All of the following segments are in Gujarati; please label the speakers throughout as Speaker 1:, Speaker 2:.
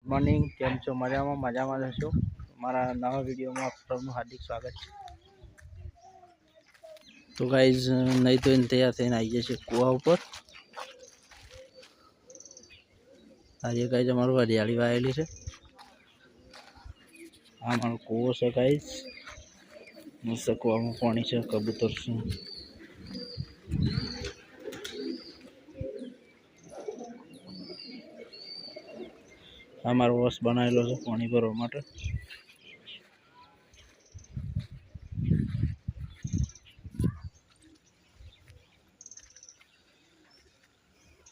Speaker 1: મોર્નિંગ, કેમ છો? મજામાં છો? મારા નવા વિડીયોમાં આપ સૌનું હાર્દિક સ્વાગત છે. તો ગાઈઝ નહીં તો તૈયાર થઈને આવી જશે કૂવા ઉપર. આજે ગાઈઝ અમારું હરિયાળી વાયેલી છે. આ મારો કૂવો છે ગાઈઝ. મસ્ત કૂવામાં પાણી છે, કબૂતર છે. આ મારો વોશ બનાવેલો છે પાણી ભરવા માટે.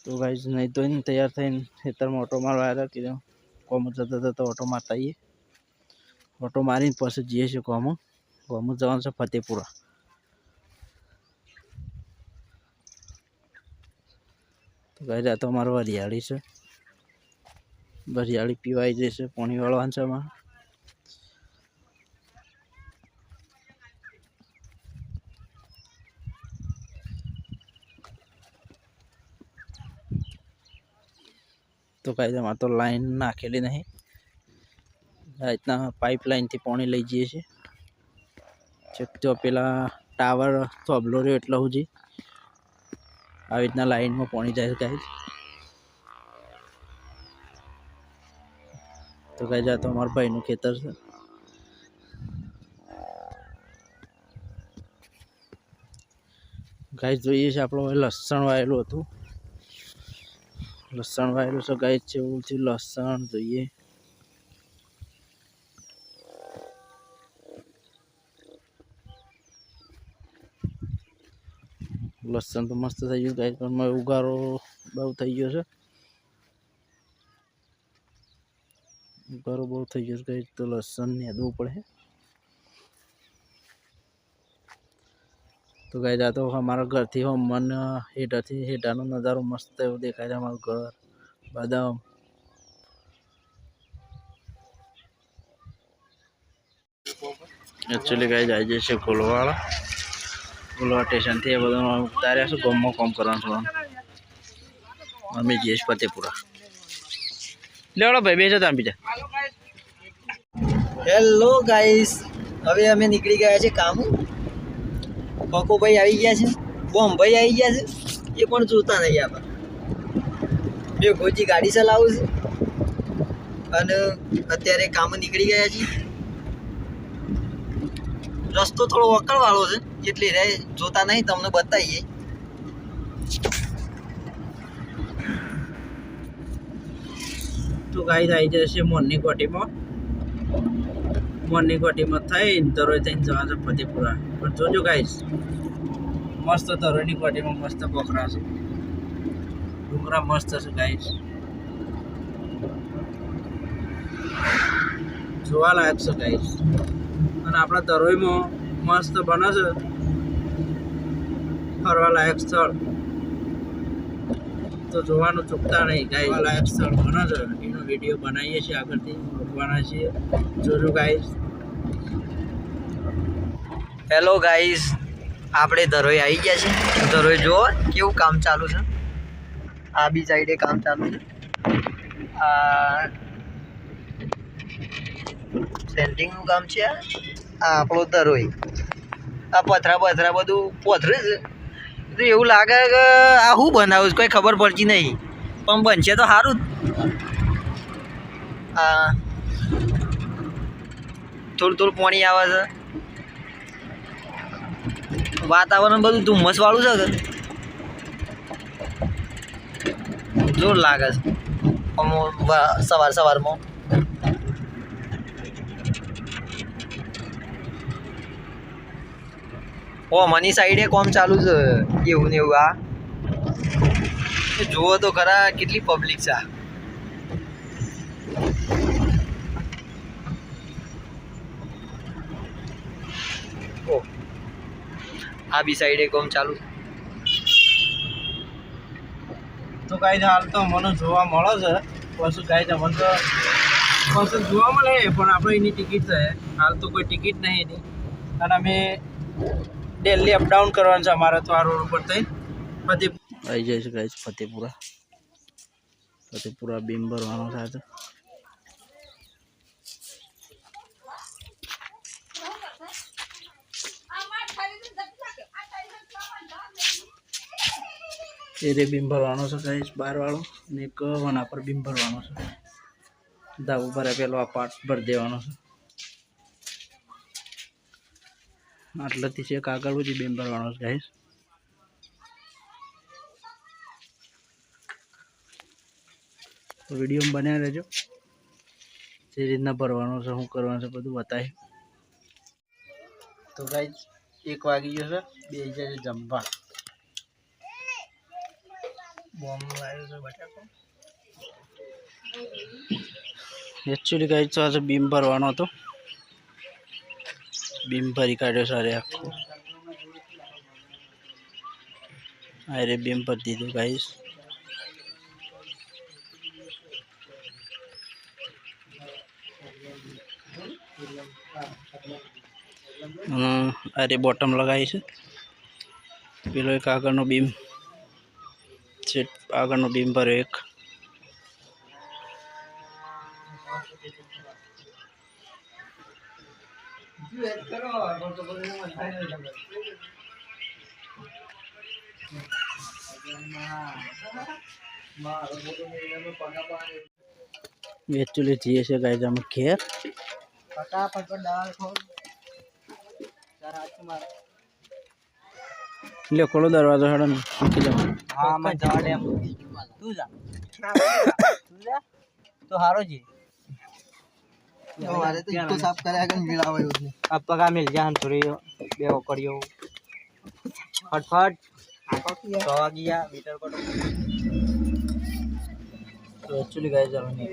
Speaker 1: તો ગાઈઝ નહીં તો તૈયાર થઈને ખેતરમાં ઓટો મારવા આવ્યા હતા. કીધું કોમ જતા ઓટો મારતા આવીએ. ઓટો મારીને પછી જઈએ છીએ કોમમાં જવાનું છે ફતેપુરા. તો ગાઈઝ આ તો અમારો હરિયાળી છે. હરિયાળી પીવાઈ જશે, પાણી વાળવાનું છે અમારે. તો ગાઈઝ અમારે તો લાઈન નાખેલી નહીં. આ રીતના પાઇપલાઇનથી પાણી લઈ જઈએ છીએ. જો પેલા ટાવર થોભલો રહ્યો એટલા સુધી આવી રીતના લાઈનમાં પાણી જાય છે ગાઈઝ. તો ગાઈઝ આ તો અમારા ભાઈનું ખેતર છે. ગાઈઝ જોઈએ છે આપણું લસણ વાયેલું હતું. લસણ વાયેલું છે ગાઈઝ. જેવું થયું લસણ જોઈએ. લસણ તો મસ્ત થઈ ગયું ગાઈઝ, પણ ઉગારો બહુ થઈ ગયો છે. ઉગારો બહુ થઈ ગયો છે ગાઈઝ, તો લસણ નેદવું પડે. તો ગાઈઝ આ તો અમારા ઘરથી મન હેઠાનો નજારો મસ્ત એવો દેખાય છે. અમારું ઘર, બદામ. એકચ્યુઅલી ગાઈઝ આવી જશે ગોલવાળા સ્ટેશનથી એ બધું ઉતાર્યા છે. ગામમાં કામ કરવાનું છે. અમે જઈએ ફતેપુરા. લેવડો ભાઈ બેસો તમે બીજા.
Speaker 2: હેલો ગાઈસ, હવે અમે નીકળી ગયા છે કામ. પકોભાઈ આવી ગયા છે, બોમ્ભાઈ આવી ગયા છે. એ પણ જોતા નહીં આપણે. બે ગોજી ગાડી ચલાવું છે અને અત્યારે કામ નીકળી ગયા છીએ. રસ્તો થોડો વકરવાળો છે એટલે રે જોતા નહીં, તમને બતાવીએ.
Speaker 1: તો ગાઈઝ આવી જશે મોરની કોટીમાં. મોરની કોટીમાં થઈને તરોઈ થઈને જવા છે ફતેપુરા. પણ જોજો ગાઈઝ, મસ્ત તરોઈની કોટીમાં મસ્ત પોખરા છે. ડુંગરા મસ્ત છે ગાઈઝ, જોવા લાયક છે ગાઈઝ. અને આપણા તરોઈમાં મસ્ત બને છે ફરવા લાયક સ્થળ. તો જોવાનું ચૂકતા નહીં ગાઈઝ. લાયક સ્થળ બને છે એનો વિડીયો બનાવીએ છીએ, આગળથી મૂકવાના છીએ. જોજો ગાઈઝ.
Speaker 2: હેલો ગાઈસ, આપણે ધરોઈ આવી ગયા છે. ધરોઈ જુઓ કેવું કામ ચાલુ છે. આ બી સાઈડે કામ ચાલુ છે. આ સેન્ટિંગનું કામ છે. આ આપણો ધરોઈ. આ પથરા બધું પોથરે છે. તો એવું લાગે કે આ શું બનાવું કોઈ ખબર પડતી નહીં, પણ બનશે તો સારું. આ થોડું પાણી આવે છે. વાતાવરણ બધું ધુમ્મસ વાળું છે કે જોર લાગે છે સવારમાં. ઓ મની સાઈડે કોમ ચાલુ છે એવું ને એવું. આ જુઓ તો ખરા કેટલી પબ્લિક છે. આ બી સાઈડે કોમ ચાલુ.
Speaker 1: તો ગાઈઝ હાલ તો મને જોવા મળે છે. પછી ગાઈઝ અમને તો પછી જોવા મળે, પણ આપણે એની ટિકિટ છે. હાલ તો કોઈ ટિકિટ નહીં એની. અને અમે ડેલી અપડાઉન કરવાનું છે અમારે તો આ રોડ ઉપર થઈ આવી જાય છે ગાઈઝ ફતેપુરા. બીમ ભરવાનો થાય છે. એ રે બીમ ભરવાનો છે ગાઈસ, 12 વાળો, ને એક વના પર બીમ ભરવાનો છે. ધાબુ પર પેલો આ પાર્ટ ભરી દેવાનો છે. આટલાથી છે કાગળ સુધી બીમ ભરવાનો છે ગાઈસ. તો વિડીયો બન્યા રહેજો, જે રીતના ભરવાનો છે, શું કરવાનું છે, બધું બતાય. તો ગાઈસ 1 વાગી ગયો છે, 2 જાય જમવા. બોમ્બ લાવ્યો છે બટાકો. એકચ્યુઅલી ગાઈસ તો આજે બીમ ભરવાનો હતો, બીમ ભરી કાઢ્યો સારે આખો. અરે બીમ ભરી દીધું ગાઈસ. અરે બોટમ લગાવી છે, પેલો એક આગળનો બીમ છે, આગળનો બીમ ભર્યો એક. એકચ્યુઅલી જઈએ છે ગાઈસ અમે ઘેર. ફટાફટ દાળ ખોલ, લે ખોલો દરવાજો, હેડો ને મૂકી જાઓ. હા માં જવા દે, તું જા, તું જા તો હારો છે.
Speaker 2: મારે તો ઇકો સાફ કર્યા કે મિલાવો એવું છે.
Speaker 1: अब पका मिल जा हम थोड़ी बे करियो फटफट तो आ गया मीटर को. तो एक्चुअली गाइस हमने